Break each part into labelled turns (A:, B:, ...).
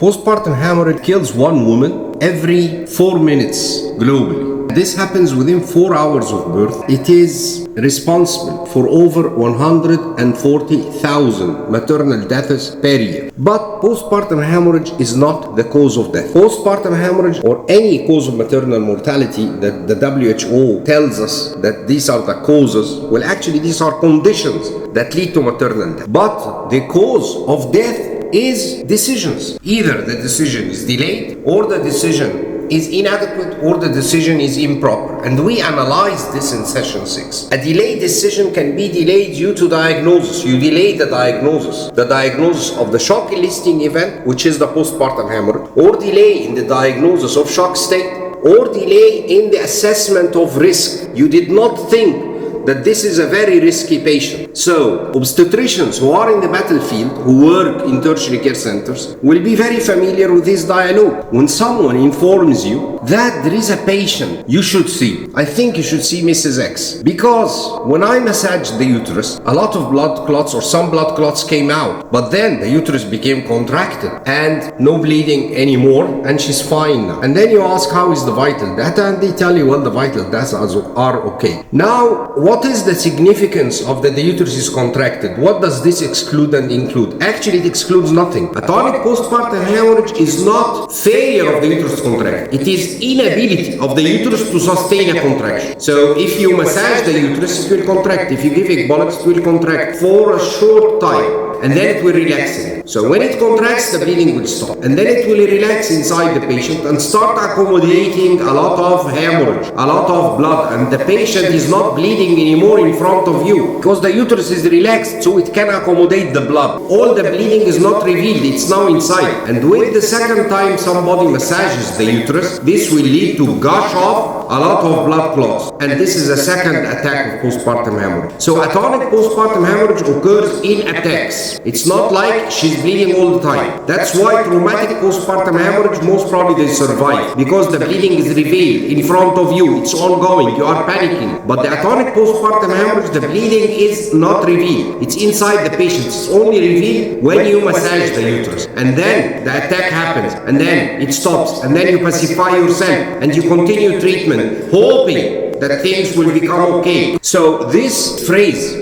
A: Postpartum hemorrhage kills one woman every 4 minutes globally. This happens within 4 hours of birth. It is responsible for over 140,000 maternal deaths per year. But postpartum hemorrhage is not the cause of death. Postpartum hemorrhage, or any cause of maternal mortality that the WHO tells us that these are the causes, well, actually these are conditions that lead to maternal death. But the cause of death is decisions. Either the decision is delayed, or the decision is inadequate, or the decision is improper. And we analyzed this in session 6. A delayed decision can be delayed due to diagnosis. You delay the diagnosis of the shock eliciting event, which is the postpartum hemorrhage, or delay in the diagnosis of shock state, or delay in the assessment of risk. You did not think that this is a very risky patient. So, obstetricians who are in the battlefield, who work in tertiary care centers, will be very familiar with this dialogue. When someone informs you that there is a patient you should see, I think you should see Mrs. X. Because when I massaged the uterus, a lot of blood clots or some blood clots came out. But then the uterus became contracted and no bleeding anymore, and she's fine now. And then you ask, how is the vital data? And they tell you, well, the vital data are okay. Now, what is the significance of that the uterus is contracted? What does this exclude and include? Actually, it excludes nothing. Atonic postpartum hemorrhage is not failure of the uterus to contract. It is inability of the uterus to sustain a contraction. So if you massage the uterus, it will contract. If you give ecbolics, it will contract for a short time, and then it will relax again. So when it contracts, the bleeding will stop, and then it will relax inside the patient and start accommodating a lot of hemorrhage, a lot of blood, and the patient is not bleeding anymore in front of you because the uterus is relaxed, so it can accommodate the blood. All the bleeding is not revealed, it's now inside. And with the second time somebody massages the uterus, this will lead to gush off a lot of blood clots, and this is a second attack of postpartum hemorrhage. So atonic postpartum hemorrhage occurs in attacks. It's not like she's bleeding all the time. That's why traumatic postpartum hemorrhage, most probably they survive, because the bleeding is revealed in front of you, it's ongoing, you are panicking. But the atonic postpartum hemorrhage, the bleeding is not revealed, it's inside the patient, it's only revealed when you massage the uterus, and then the attack happens, and then it stops, and then you pacify yourself, and you continue treatment, hoping that things will become okay. So this phrase,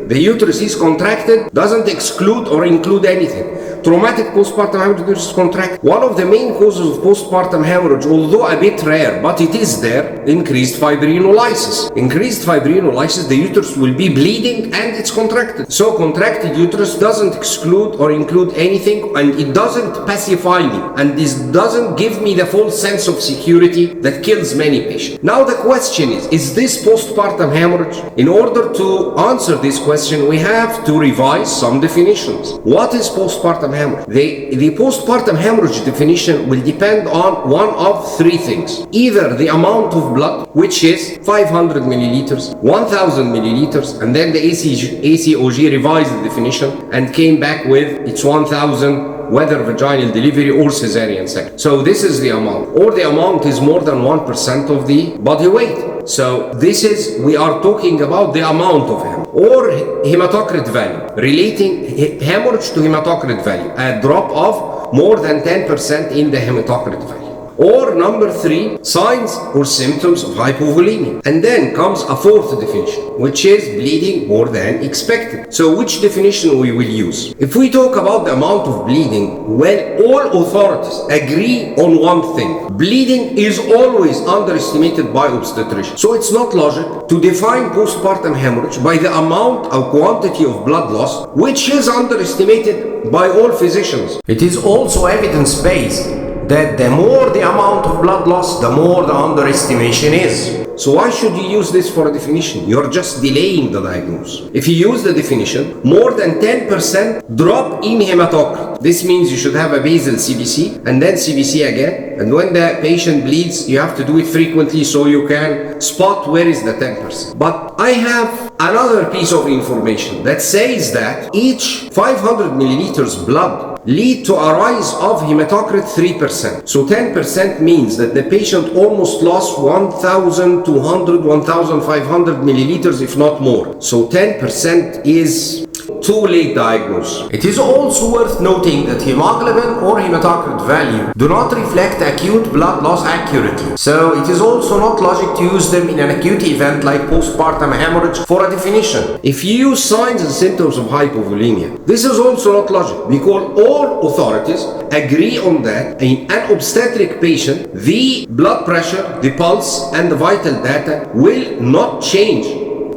A: the uterus is contracted, doesn't exclude or include anything. Traumatic postpartum hemorrhage, uterus is contracted. One of the main causes of postpartum hemorrhage, although a bit rare, but it is there, increased fibrinolysis. Increased fibrinolysis, the uterus will be bleeding and it's contracted. So contracted uterus doesn't exclude or include anything, and it doesn't pacify me, and this doesn't give me the false sense of security that kills many patients. Now the question is this postpartum hemorrhage? In order to answer this question, we have to revise some definitions. What is postpartum hemorrhage? The postpartum hemorrhage definition will depend on one of three things. Either the amount of blood, which is 500 milliliters, 1000 milliliters, and then the ACOG revised the definition and came back with it's 1000, whether vaginal delivery or cesarean section. So this is the amount, or the amount is more than 1% of the body weight. So this is, we are talking about the amount of hemorrhage, or hematocrit value, relating hemorrhage to hematocrit value, a drop of more than 10% in the hematocrit value. Or number 3, signs or symptoms of hypovolemia. And then comes a fourth definition, which is bleeding more than expected. So which definition we will use? If we talk about the amount of bleeding, well, all authorities agree on one thing. Bleeding is always underestimated by obstetricians. So it's not logical to define postpartum hemorrhage by the amount or quantity of blood loss, which is underestimated by all physicians. It is also evidence-based that the more the amount of blood loss, the more the underestimation is. So why should you use this for a definition? You're just delaying the diagnosis. If you use the definition, more than 10% drop in hematocrit. This means you should have a basal CBC and then CBC again. And when the patient bleeds, you have to do it frequently so you can spot where is the 10%. But I have another piece of information that says that each 500 milliliters blood lead to a rise of hematocrit 3%. So 10% means that the patient almost lost 1,200, 1,500 milliliters, if not more. So 10% is too late diagnosis. It is also worth noting that hemoglobin or hematocrit value do not reflect acute blood loss accurately. So it is also not logic to use them in an acute event like postpartum hemorrhage for a definition. If you use signs and symptoms of hypovolemia, this is also not logic because all authorities agree on that in an obstetric patient, the blood pressure, the pulse, and the vital data will not change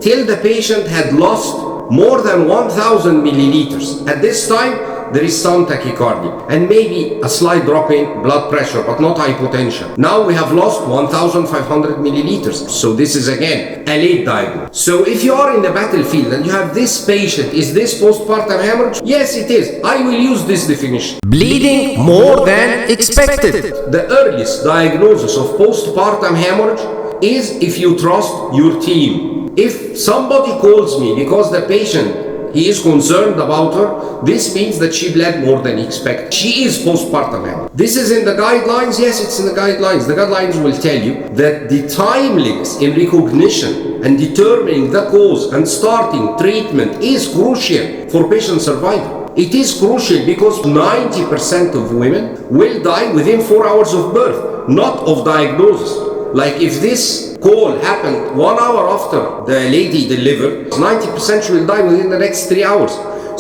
A: till the patient had lost more than 1000 milliliters. At this time, there is some tachycardia and maybe a slight drop in blood pressure, but not hypotension. Now we have lost 1500 milliliters. So this is again a late diagnosis. So if you are in the battlefield and you have this patient, is this postpartum hemorrhage? Yes, it is. I will use this definition. Bleeding more than expected. The earliest diagnosis of postpartum hemorrhage is if you trust your team. If somebody calls me because the patient, he is concerned about her, this means that she bled more than expected. She is postpartum hemorrhage. This is in the guidelines. Yes, it's in the guidelines. The guidelines will tell you that the timeliness in recognition and determining the cause and starting treatment is crucial for patient survival. It is crucial because 90% of women will die within 4 hours of birth, not of diagnosis. Like if this call happened 1 hour after the lady delivered, 90% she will die within the next 3 hours.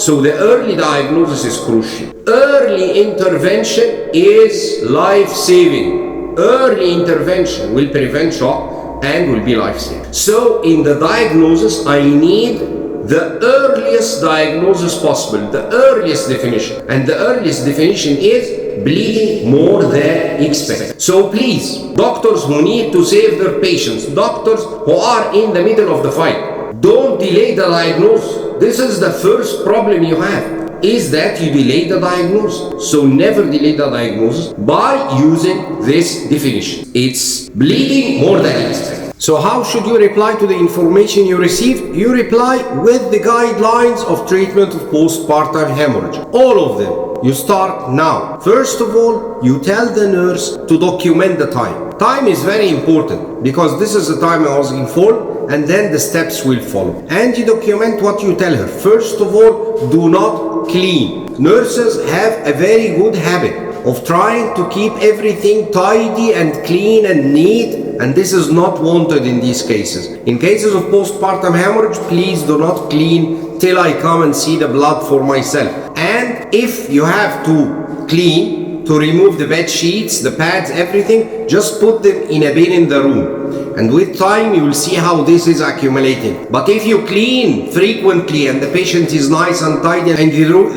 A: So the early diagnosis is crucial. Early intervention is life-saving. Early intervention will prevent shock and will be life-saving. So in the diagnosis, I need the earliest diagnosis possible, the earliest definition. And the earliest definition is bleeding more than expected. So please, doctors who need to save their patients, doctors who are in the middle of the fight, don't delay the diagnosis. This is the first problem you have, is that you delay the diagnosis. So never delay the diagnosis by using this definition. It's bleeding more than expected. So how should you reply to the information you received? You reply with the guidelines of treatment of postpartum hemorrhage. All of them. You start now. First of all, you tell the nurse to document the time. Time is very important because this is the time I was informed, and then the steps will follow. And you document what you tell her. First of all, do not clean. Nurses have a very good habit of trying to keep everything tidy and clean and neat, and this is not wanted in these cases. In cases of postpartum hemorrhage, please do not clean till I come and see the blood for myself. And if you have to clean, to remove the bed sheets, the pads, everything, just put them in a bin in the room. And with time, you will see how this is accumulating. But if you clean frequently and the patient is nice and tidy and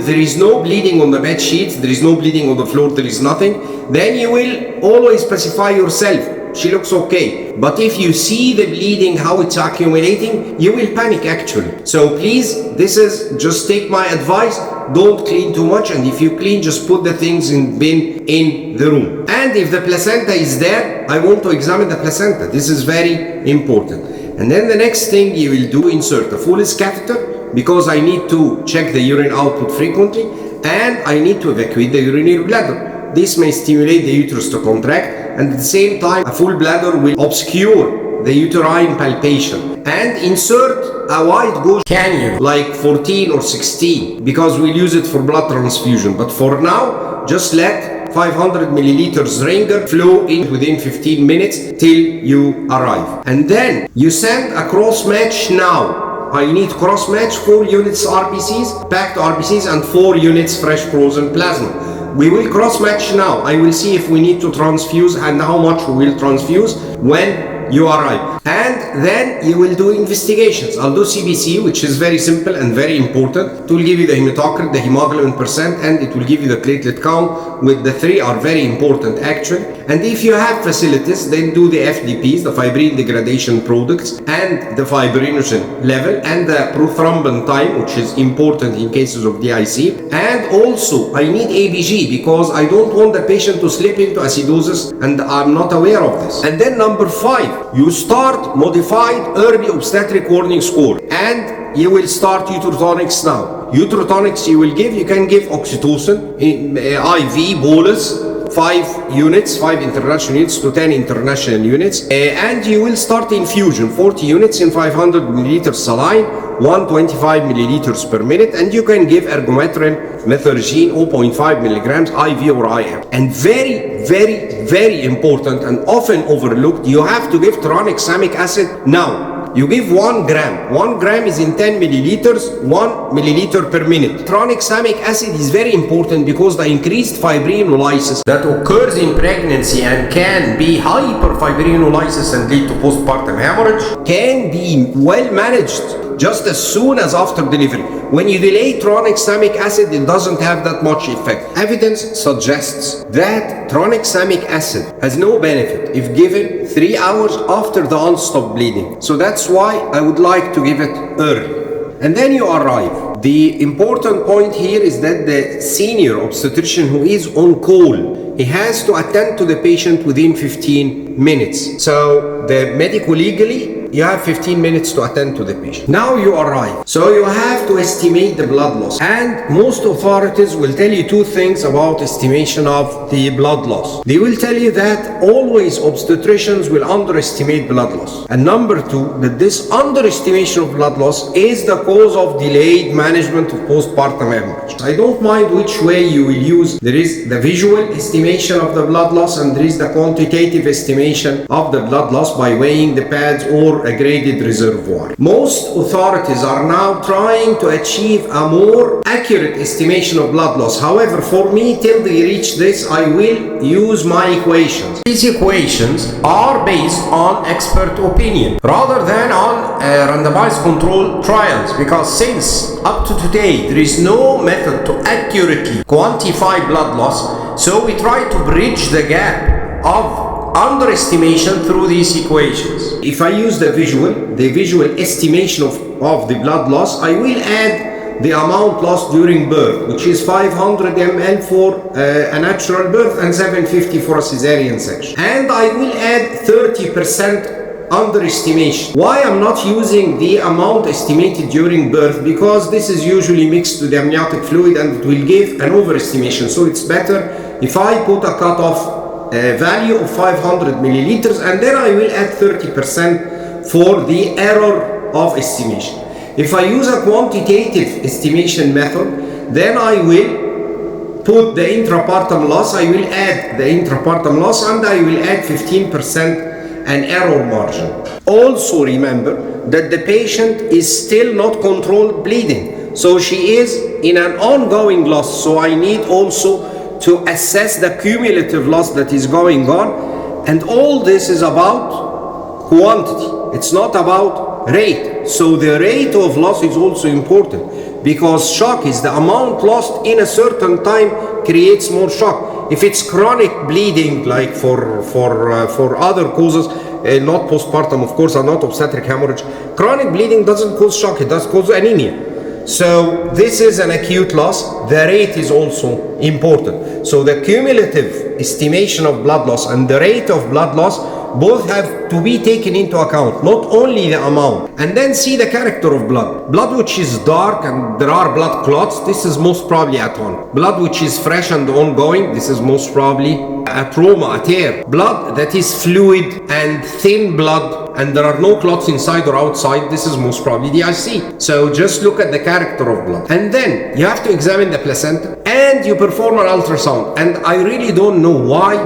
A: there is no bleeding on the bed sheets, there is no bleeding on the floor, there is nothing, then you will always specify yourself. She looks okay. But if you see the bleeding, how it's accumulating, you will panic actually. So please, this is, just take my advice, don't clean too much, and if you clean, just put the things in bin in the room. And if the placenta is there, I want to examine the placenta. This is very important. And then the next thing you will do, insert a Foley's catheter, because I need to check the urine output frequently, and I need to evacuate the urinary bladder. This may stimulate the uterus to contract, and at the same time, a full bladder will obscure the uterine palpation. And insert a wide gauge cannula, like 14 or 16, because we'll use it for blood transfusion. But for now, just let 500 milliliters ringer flow in within 15 minutes till you arrive. And then you send a cross match now. I need cross match 4 units RBCs, packed RBCs, and 4 units fresh frozen plasma. We will cross match now. I will see if we need to transfuse and how much we will transfuse when you arrive. And then you will do investigations. I'll do CBC, which is very simple and very important. It will give you the hematocrit, the hemoglobin percent, and it will give you the platelet count. With the 3 are very important actually. And if you have facilities, then do the FDPs, the fibrin degradation products, and the fibrinogen level, and the prothrombin time, which is important in cases of DIC. And also, I need ABG because I don't want the patient to slip into acidosis, and I'm not aware of this. And then number 5, you start modified early obstetric warning score, and you will start uterotonics now. Uterotonics you can give oxytocin, IV, bolus, 5 units, 5 international units to 10 international units, and you will start infusion, 40 units in 500 milliliters saline 125 milliliters per minute, and you can give ergometrin, methergine 0.5 milligrams IV or IM. And very important and often overlooked, you have to give tranexamic acid now. You give 1 gram. 1 gram is in 10 milliliters, 1 milliliter per minute. Tranexamic acid is very important because the increased fibrinolysis that occurs in pregnancy and can be hyperfibrinolysis and lead to postpartum hemorrhage can be well managed just as soon as after delivery. When you delay tranexamic acid, it doesn't have that much effect. Evidence suggests that tranexamic acid has no benefit if given 3 hours after the onset bleeding. So that's why I would like to give it early. And then you arrive. The important point here is that the senior obstetrician who is on call, he has to attend to the patient within 15 minutes. So the medico-legally, you have 15 minutes to attend to the patient. Now you arrive. So you have to estimate the blood loss. And most authorities will tell you 2 things about estimation of the blood loss. They will tell you that always obstetricians will underestimate blood loss. And number 2, that this underestimation of blood loss is the cause of delayed management of postpartum hemorrhage. I don't mind which way you will use. There is the visual estimation of the blood loss, and there is the quantitative estimation of the blood loss by weighing the pads or a graded reservoir. Most authorities are now trying to achieve a more accurate estimation of blood loss. However, for me, till they reach this, I will use my equations. These equations are based on expert opinion rather than on randomized control trials, because since up to today there is no method to accurately quantify blood loss, so we try to bridge the gap of underestimation through these equations. If I use the visual estimation of the blood loss, I will add the amount lost during birth, which is 500 ml for a natural birth and 750 for a cesarean section. And I will add 30% underestimation. Why I'm not using the amount estimated during birth? Because this is usually mixed to the amniotic fluid and it will give an overestimation. So it's better if I put a cutoff value of 500 milliliters, and then I will add 30% for the error of estimation. If I use a quantitative estimation method, then I will put the intrapartum loss, I will add the intrapartum loss, and I will add 15% an error margin. Also remember that the patient is still not controlled bleeding, so she is in an ongoing loss, so I need also to assess the cumulative loss that is going on. And all this is about quantity, it's not about rate. So the rate of loss is also important, because shock is the amount lost in a certain time creates more shock. If it's chronic bleeding, like for other causes, not postpartum of course, or not obstetric hemorrhage, chronic bleeding doesn't cause shock, it does cause anemia. So this is an acute loss. The rate is also important. So the cumulative estimation of blood loss and the rate of blood loss both have to be taken into account, not only the amount. And then see the character of blood. Blood which is dark and there are blood clots, this is most probably a ton. Blood which is fresh and ongoing, this is most probably a trauma, a tear. Blood that is fluid and thin blood and there are no clots inside or outside, this is most probably DIC. So just look at the character of blood. And then you have to examine the placenta and you perform an ultrasound. And I really don't know why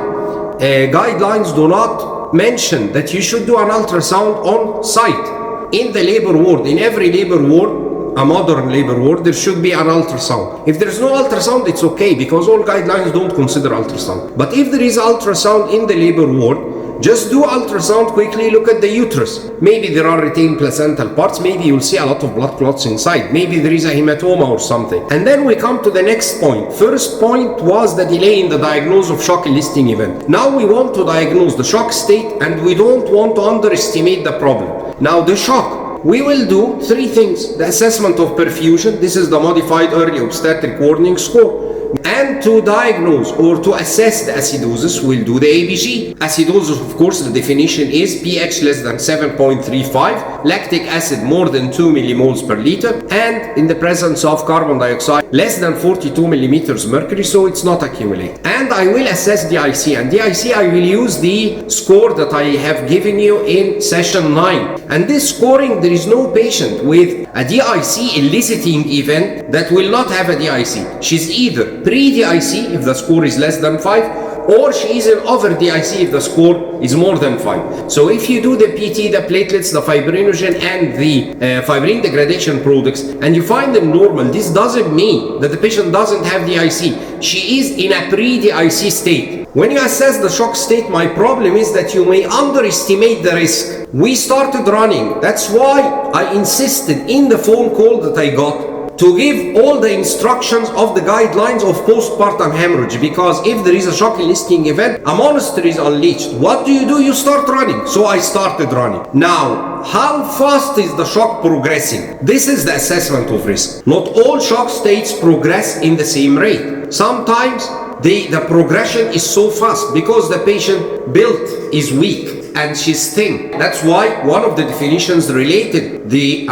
A: guidelines do not mention that you should do an ultrasound on site in the labor ward. In every labor ward, a modern labor ward, there should be an ultrasound. If there's no ultrasound, it's okay, because all guidelines don't consider ultrasound. But if there is ultrasound in the labor ward, just do ultrasound quickly, look at the uterus. Maybe there are retained placental parts, maybe you'll see a lot of blood clots inside, maybe there is a hematoma or something. And then we come to the next point. First point was the delay in the diagnosis of shock eliciting event. Now we want to diagnose the shock state and we don't want to underestimate the problem. Now the shock, we will do 3 things. The assessment of perfusion, this is the modified early obstetric warning score. And to diagnose or to assess the acidosis, we'll do the ABG. Acidosis, of course, the definition is pH less than 7.35, lactic acid more than 2 millimoles per liter, and in the presence of carbon dioxide less than 42 millimeters mercury, so it's not accumulating. And I will assess DIC, and DIC I will use the score that I have given you in session 9. And this scoring, there is no patient with a DIC eliciting event that will not have a DIC. She's either pre-DIC if the score is less than 5, or she is in over DIC if the score is more than 5. So if you do the PT, the platelets, the fibrinogen, and the fibrin degradation products, and you find them normal, this doesn't mean that the patient doesn't have DIC. She is in a pre-DIC state. When you assess the shock state, my problem is that you may underestimate the risk. We started running. That's why I insisted in the phone call that I got to give all the instructions of the guidelines of postpartum hemorrhage, because if there is a shock eliciting event, a monster is unleashed. What do? You start running. So I started running. Now, how fast is the shock progressing? This is the assessment of risk. Not all shock states progress in the same rate. Sometimes the progression is so fast because the patient built is weak and she's thin. That's why one of the definitions related the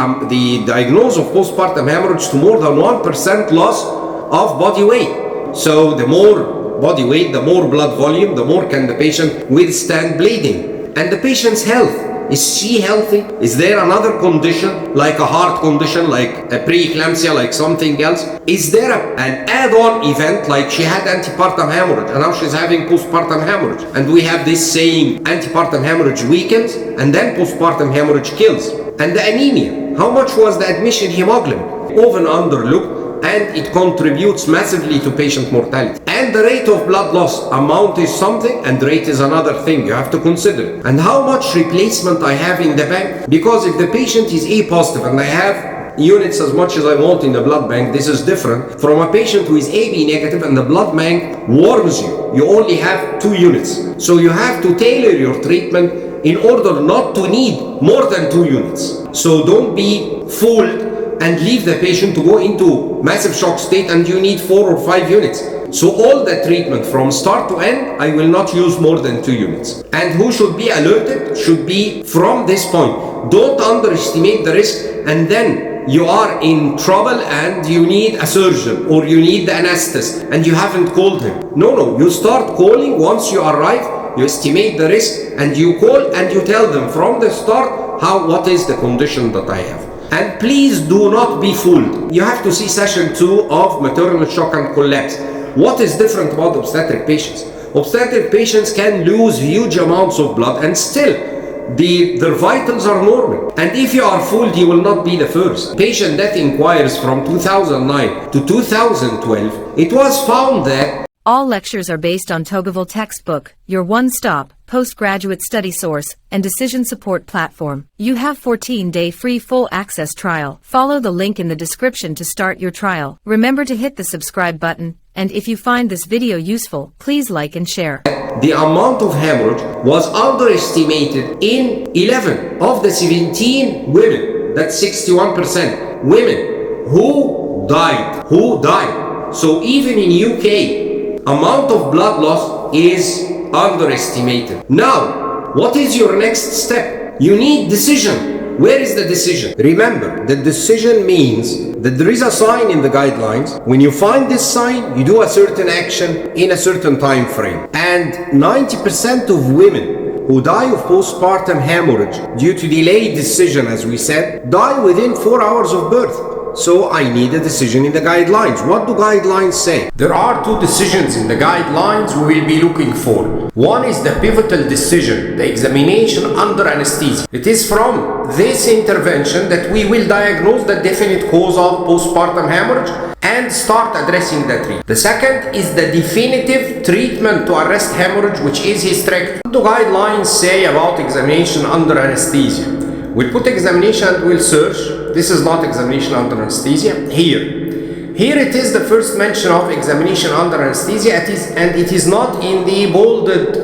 A: diagnosis of postpartum hemorrhage to more than 1% loss of body weight. So the more body weight, the more blood volume, the more can the patient withstand bleeding. And the patient's health. Is she healthy? Is there another condition, like a heart condition, like a preeclampsia, like something else? Is there an add-on event, like she had antepartum hemorrhage and now she's having postpartum hemorrhage? And we have this saying, antepartum hemorrhage weakens and then postpartum hemorrhage kills. And the anemia, how much was the admission hemoglobin? Often underlooked, and it contributes massively to patient mortality. And the rate of blood loss, amount is something and rate is another thing you have to consider. And how much replacement I have in the bank, because if the patient is A positive and I have units as much as I want in the blood bank, this is different from a patient who is AB negative and the blood bank warns you only have 2 units. So you have to tailor your treatment in order not to need more than 2 units. So don't be fooled and leave the patient to go into massive shock state and you need 4 or 5 units. So all the treatment from start to end, I will not use more than 2 units. And who should be alerted should be from this point. Don't underestimate the risk and then you are in trouble and you need a surgeon or you need the anesthetist and you haven't called him. No, you start calling once you arrive, you estimate the risk and you call and you tell them from the start what is the condition that I have. And please do not be fooled. You have to see session 2 of maternal shock and collapse. What is different about obstetric patients? Obstetric patients can lose huge amounts of blood and still their vitals are normal. And if you are fooled, you will not be the first. Patient death inquiries from 2009 to 2012, it was found that
B: all lectures are based on Tocqueville textbook, your one-stop, postgraduate study source, and decision support platform. You have 14-day free full access trial. Follow the link in the description to start your trial. Remember to hit the subscribe button, and if you find this video useful, please like and share.
A: The amount of hemorrhage was underestimated in 11 of the 17 women. That's 61% women who died. So even in UK, amount of blood loss is underestimated. Now, what is your next step? You need decision. Where is the decision? Remember, the decision means that there is a sign in the guidelines. When you find this sign, you do a certain action in a certain time frame. And 90% of women who die of postpartum hemorrhage due to delayed decision, as we said, die within 4 hours of birth. So I need a decision in the guidelines. What do guidelines say? There are 2 decisions in the guidelines we will be looking for. One is the pivotal decision, the examination under anesthesia. It is from this intervention that we will diagnose the definite cause of postpartum hemorrhage and start addressing the treatment. The second is the definitive treatment to arrest hemorrhage, which is hysterectomy. What do guidelines say about examination under anesthesia? We'll put examination and we'll search. This is not examination under anesthesia. Here it is the first mention of examination under anesthesia. It is not in the bolded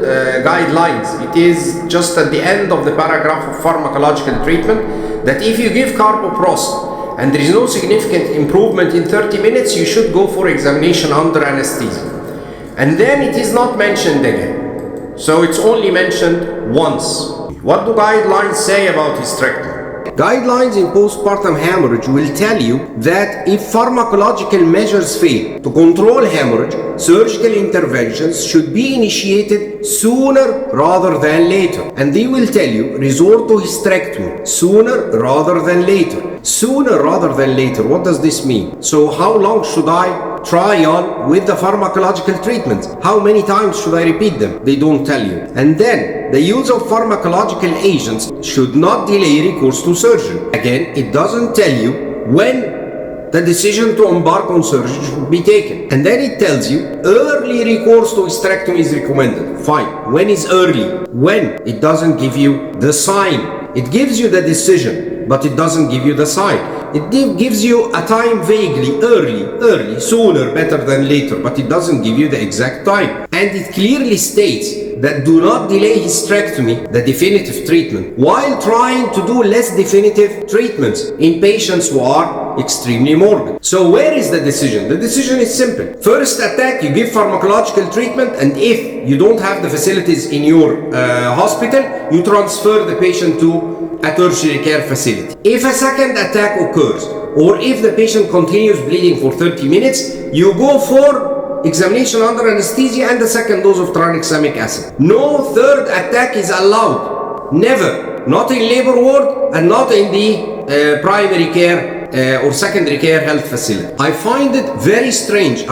A: guidelines. It is just at the end of the paragraph of pharmacological treatment that if you give carboprost and there is no significant improvement in 30 minutes, you should go for examination under anesthesia. And then it is not mentioned again. So it's only mentioned once. What do guidelines say about hysterectomy? Guidelines in postpartum hemorrhage will tell you that if pharmacological measures fail to control hemorrhage, surgical interventions should be initiated sooner rather than later. And they will tell you resort to hysterectomy sooner rather than later. Sooner rather than later, what does this mean? So how long should I try on with the pharmacological treatments? How many times should I repeat them? They don't tell you. And then the use of pharmacological agents should not delay recourse to surgery. Again, it doesn't tell you when the decision to embark on surgery should be taken. And then it tells you early recourse to hysterectomy is recommended. Fine. When is early? When? It doesn't give you the sign. It gives you the decision, but it doesn't give you the sign. It gives you a time vaguely, early, sooner, better than later, but it doesn't give you the exact time. And it clearly states that do not delay hysterectomy, the definitive treatment, while trying to do less definitive treatments in patients who are extremely morbid. So where is the decision? The decision is simple. First attack, you give pharmacological treatment, and if you don't have the facilities in your hospital, you transfer the patient to a tertiary care facility. If a second attack occurs, or if the patient continues bleeding for 30 minutes, you go for examination under anesthesia and the second dose of tranexamic acid. No third attack is allowed. Never. Not in labor ward and not in the primary care or secondary care health facility. I find it very strange and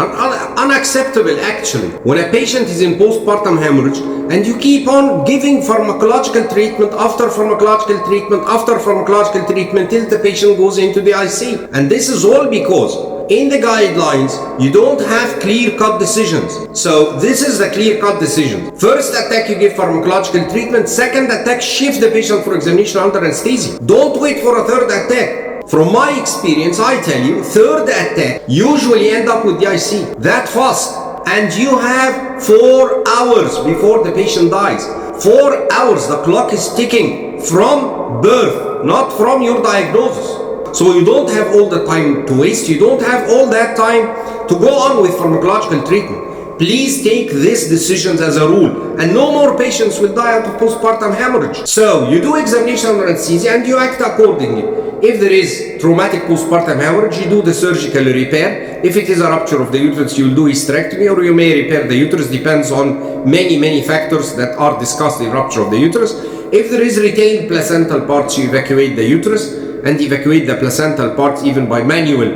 A: unacceptable actually when a patient is in postpartum hemorrhage and you keep on giving pharmacological treatment after pharmacological treatment after pharmacological treatment till the patient goes into the ICU. And this is all because in the guidelines, you don't have clear-cut decisions. So this is the clear-cut decision. First attack, you give pharmacological treatment. Second attack, shift the patient for examination under anesthesia. Don't wait for a third attack. From my experience, I tell you, third attack usually end up with the IC that fast. And you have 4 hours before the patient dies. 4 hours, the clock is ticking from birth, not from your diagnosis. So you don't have all the time to waste. You don't have all that time to go on with pharmacological treatment. Please take these decisions as a rule, and no more patients will die out of postpartum hemorrhage. So you do examination under anesthesia and you act accordingly. If there is traumatic postpartum hemorrhage, you do the surgical repair. If it is a rupture of the uterus, you'll do hysterectomy, or you may repair the uterus. Depends on many factors that are discussed in rupture of the uterus. If there is retained placental parts, you evacuate the uterus and evacuate the placental parts even by manual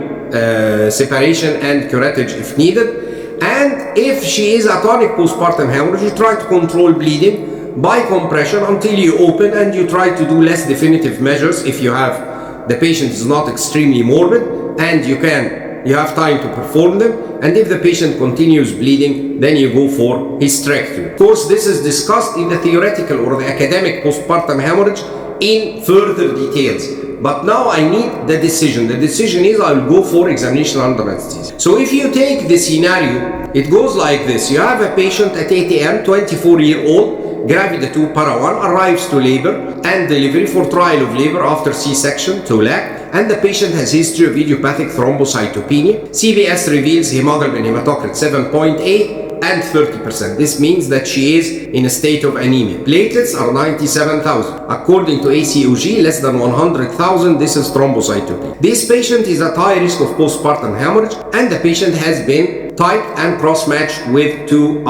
A: separation and curettage if needed. And if she is atonic postpartum hemorrhage, you try to control bleeding by compression until you open, and you try to do less definitive measures if you have the patient is not extremely morbid and you have time to perform them. And if the patient continues bleeding, then you go for hysterectomy. Of course, this is discussed in the theoretical or the academic postpartum hemorrhage in further details. But now I need the decision. The decision is I will go for examination under anesthesia. So if you take the scenario, it goes like this. You have a patient at 8 a.m., 24-year-old, gravid 2 para 1, arrives to labor and delivery for trial of labor after C-section, 2 lakh, and the patient has history of idiopathic thrombocytopenia. CBS reveals hemoglobin hematocrit 7.8 and 30%. This means that she is in a state of anemia. Platelets are 97,000. According to ACOG, less than 100,000, this is thrombocytopenia. This patient is at high risk of postpartum hemorrhage, and the patient has been typed and cross-matched with two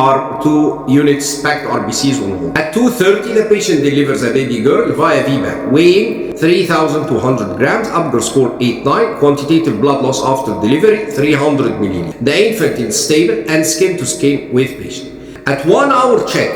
A: units packed RBCs on home. At 2:30, the patient delivers a baby girl via VBAC, weighing 3,200 grams, Apgar score 8.9, quantitative blood loss after delivery 300 milliliters. The infant is stable and skin to skin with patient. At 1 hour check,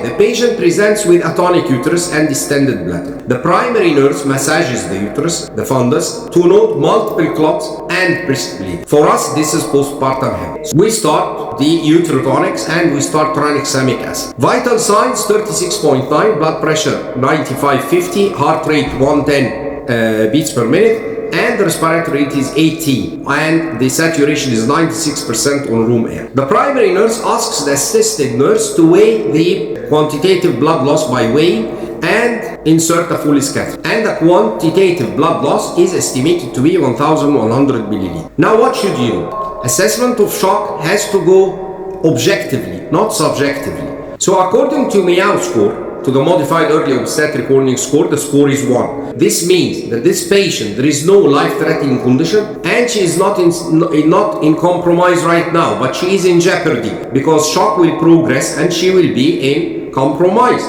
A: the patient presents with atonic uterus and distended bladder. The primary nurse massages the uterus, the fundus, to note multiple clots and brisk bleeding. For us, this is postpartum hemorrhage. We start the uterotonics and we start tranexamic acid. Vital signs 36.9, blood pressure 95/50, heart rate 110 beats per minute, and the respiratory rate is 18, and the saturation is 96% on room air. The primary nurse asks the assisted nurse to weigh the quantitative blood loss by weighing and insert a full catheter. And the quantitative blood loss is estimated to be 1,100 milliliters. Now what should you do? Assessment of shock has to go objectively, not subjectively. So according to Meow score, to the modified early obstetric warning score, the score is 1. This means that this patient, there is no life-threatening condition, and she is not in compromise right now, but she is in jeopardy because shock will progress and she will be in compromise.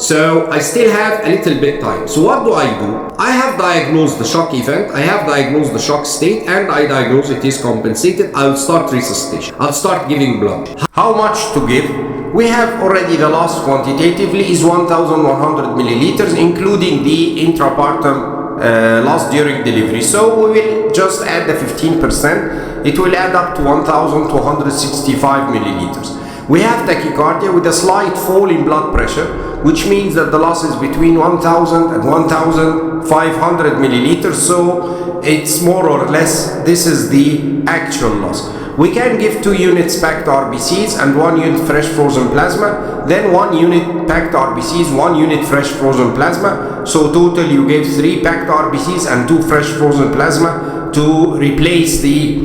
A: So I still have a little bit time. So what do? I have diagnosed the shock event, I have diagnosed the shock state, and I diagnose it is compensated. I'll start resuscitation. I'll start giving blood. How much to give? We have already the loss quantitatively is 1,100 milliliters, including the intrapartum loss during delivery. So we will just add the 15%. It will add up to 1,265 milliliters. We have tachycardia with a slight fall in blood pressure, which means that the loss is between 1,000 and 1,500 milliliters. So it's more or less, this is the actual loss. We can give 2 units packed RBCs and 1 unit fresh frozen plasma, then 1 unit packed RBCs, 1 unit fresh frozen plasma. So total you gave 3 packed RBCs and 2 fresh frozen plasma to replace the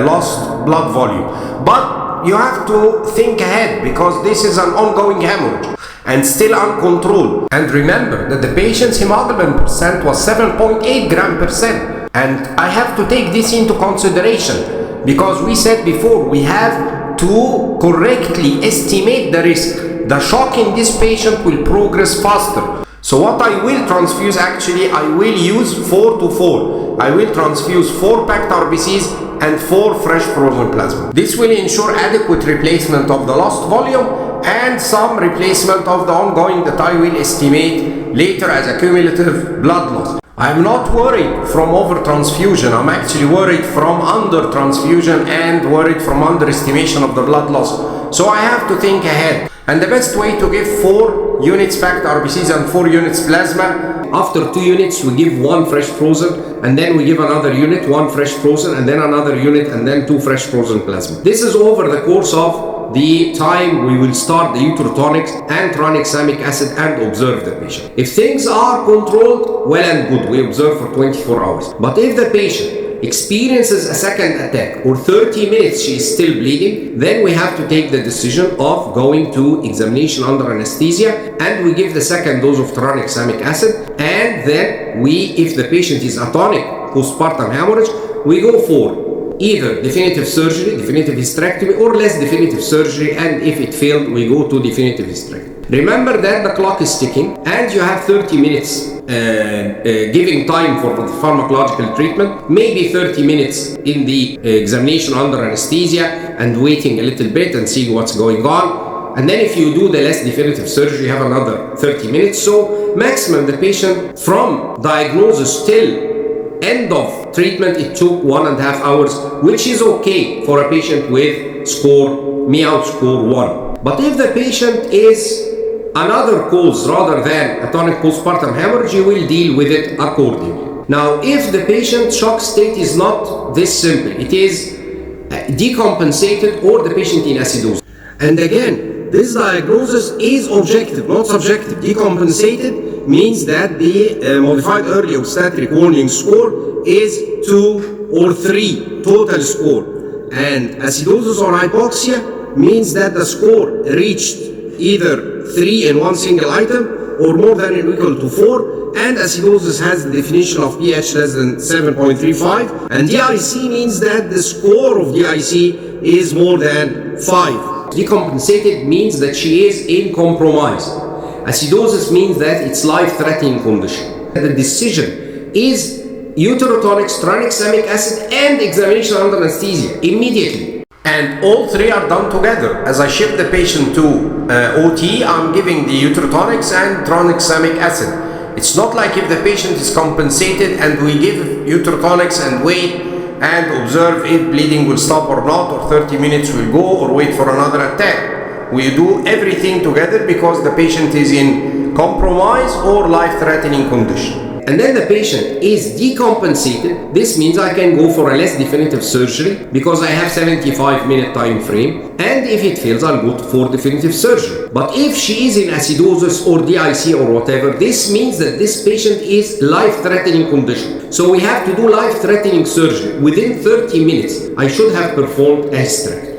A: lost blood volume. But you have to think ahead because this is an ongoing hemorrhage and still uncontrolled. And remember that the patient's hemoglobin percent was 7.8 gram percent. And I have to take this into consideration because we said before we have to correctly estimate the risk. The shock in this patient will progress faster. So what I will transfuse, actually I will use 4 to 4. I will transfuse 4 packed RBCs and 4 fresh frozen plasma. This will ensure adequate replacement of the lost volume and some replacement of the ongoing that I will estimate later as a cumulative blood loss. I'm not worried from over transfusion, I'm actually worried from under transfusion and worried from underestimation of the blood loss. So I have to think ahead. And the best way to give 4 units packed RBCs and 4 units plasma. After 2 units we give 1 fresh frozen, and then we give another unit, 1 fresh frozen, and then another unit, and then 2 fresh frozen plasma. This is over the course of the time we will start the uterotonics and tranexamic acid and observe the patient. If things are controlled, well and good, we observe for 24 hours. But if the patient experiences a second attack or 30 minutes she is still bleeding, then we have to take the decision of going to examination under anesthesia, and we give the second dose of tranexamic acid, and then if the patient is atonic postpartum hemorrhage, we go for either definitive surgery, definitive hysterectomy, or less definitive surgery, and if it failed we go to definitive hysterectomy. Remember that the clock is ticking and you have 30 minutes giving time for the pharmacological treatment, maybe 30 minutes in the examination under anesthesia and waiting a little bit and seeing what's going on. And then if you do the less definitive surgery, you have another 30 minutes. So maximum the patient from diagnosis till end of treatment, it took 1.5 hours, which is okay for a patient with score, Meow score 1. But if the patient is another cause rather than atonic postpartum hemorrhage, you will deal with it accordingly. Now, if the patient's shock state is not this simple, it is decompensated or the patient in acidosis. And again, this diagnosis is objective, not subjective. Decompensated means that the modified early obstetric warning score is 2 or 3 total score. And acidosis or hypoxia means that the score reached either 3 in one single item or more than or equal to 4, and acidosis has the definition of pH less than 7.35, and DIC means that the score of DIC is more than 5. Decompensated means that she is in compromise. Acidosis means that it's life-threatening condition. The decision is uterotonics, tranexamic acid, and examination under anesthesia immediately. And all 3 are done together. As I ship the patient to OT, I'm giving the uterotonics and tranexamic acid. It's not like if the patient is compensated and we give uterotonics and wait and observe if bleeding will stop or not, or 30 minutes will go, or wait for another attack. We do everything together because the patient is in compromise or life-threatening condition. and then the patient is decompensated, this means I can go for a less definitive surgery because I have 75-minute time frame, and if it fails, I'll go for definitive surgery. But if she is in acidosis or DIC or whatever, this means that this patient is life-threatening condition. So we have to do life-threatening surgery. Within 30 minutes, I should have performed a hysterectomy.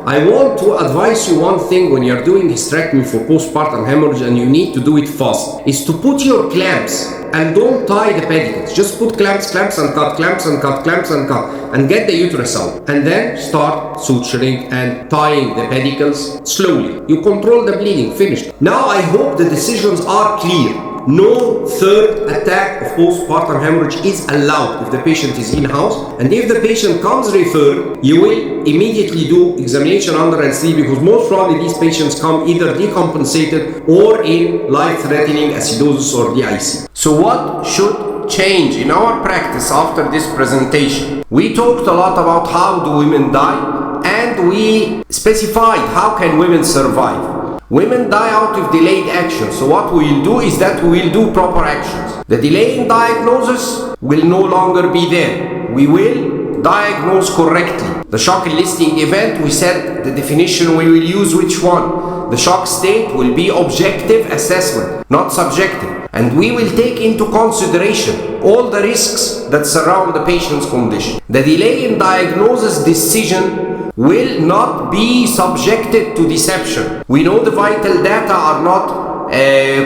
A: I want to advise you one thing when you're doing hysterectomy for postpartum hemorrhage, and you need to do it fast, is to put your clamps and don't tie the pedicles. Just put clamps and cut, clamps and cut, clamps and cut, and get the uterus out. And then start suturing and tying the pedicles slowly. You control the bleeding, finished. Now I hope the decisions are clear. No third attack of postpartum hemorrhage is allowed if the patient is in-house, and if the patient comes referred, you will immediately do examination under anesthesia, because most probably these patients come either decompensated or in life-threatening acidosis or DIC. So what should change in our practice after this presentation? We talked a lot about how do women die, and we specified how can women survive. Women die out of delayed action, so what we will do is that we will do proper actions. The delay in diagnosis will no longer be there. We will diagnose correctly. The shock enlisting event, we said the definition we will use which one. The shock state will be objective assessment, not subjective. And we will take into consideration all the risks that surround the patient's condition. The delay in diagnosis decision will not be subjected to deception. We know the vital data are not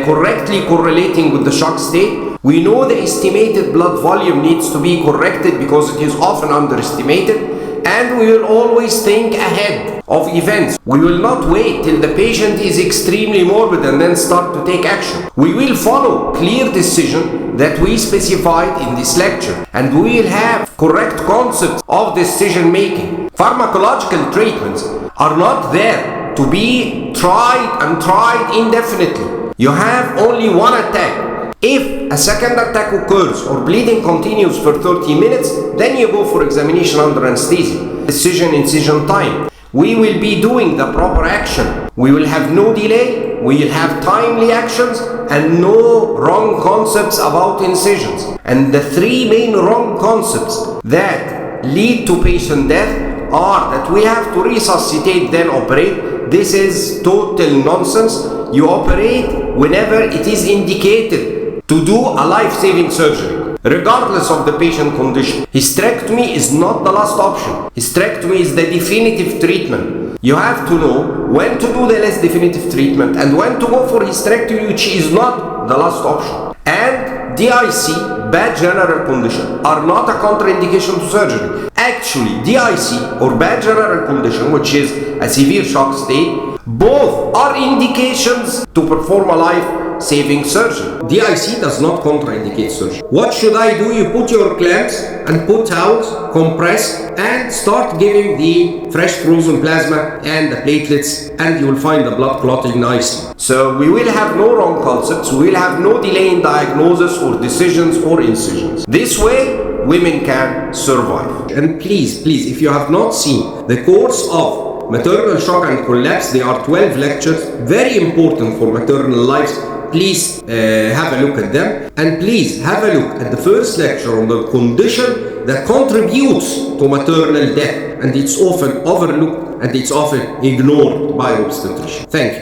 A: correctly correlating with the shock state. We know the estimated blood volume needs to be corrected because it is often underestimated. And we will always think ahead of events. We will not wait till the patient is extremely morbid and then start to take action. We will follow clear decision that we specified in this lecture, and we will have correct concepts of decision making. Pharmacological treatments are not there to be tried indefinitely. You have only one attack. If a second attack occurs or bleeding continues for 30 minutes, then you go for examination under anesthesia. Incision time. We will be doing the proper action. We will have no delay, we will have timely actions, and no wrong concepts about incisions. And the three main wrong concepts that lead to patient death are that we have to resuscitate then operate. This is total nonsense. You operate whenever it is indicated to do a life-saving surgery, regardless of the patient condition. Hysterectomy is not the last option. Hysterectomy is the definitive treatment. You have to know when to do the less definitive treatment and when to go for hysterectomy, which is not the last option. And DIC, bad general condition, are not a contraindication to surgery. Actually, DIC or bad general condition, which is a severe shock state, both are indications to perform a life-saving surgery. DIC does not contraindicate surgery. What should I do? You put your clamps and put towels, compress, and start giving the fresh frozen plasma and the platelets, and you will find the blood clotting nicely. So we will have no wrong concepts, we will have no delay in diagnosis or decisions or incisions. This way, women can survive. And please, if you have not seen the course of Maternal Shock and Collapse, there are 12 lectures, very important for maternal lives. Please have a look at them, and please have a look at the first lecture on the condition that contributes to maternal death, and it's often overlooked and it's often ignored by obstetricians. Thank you.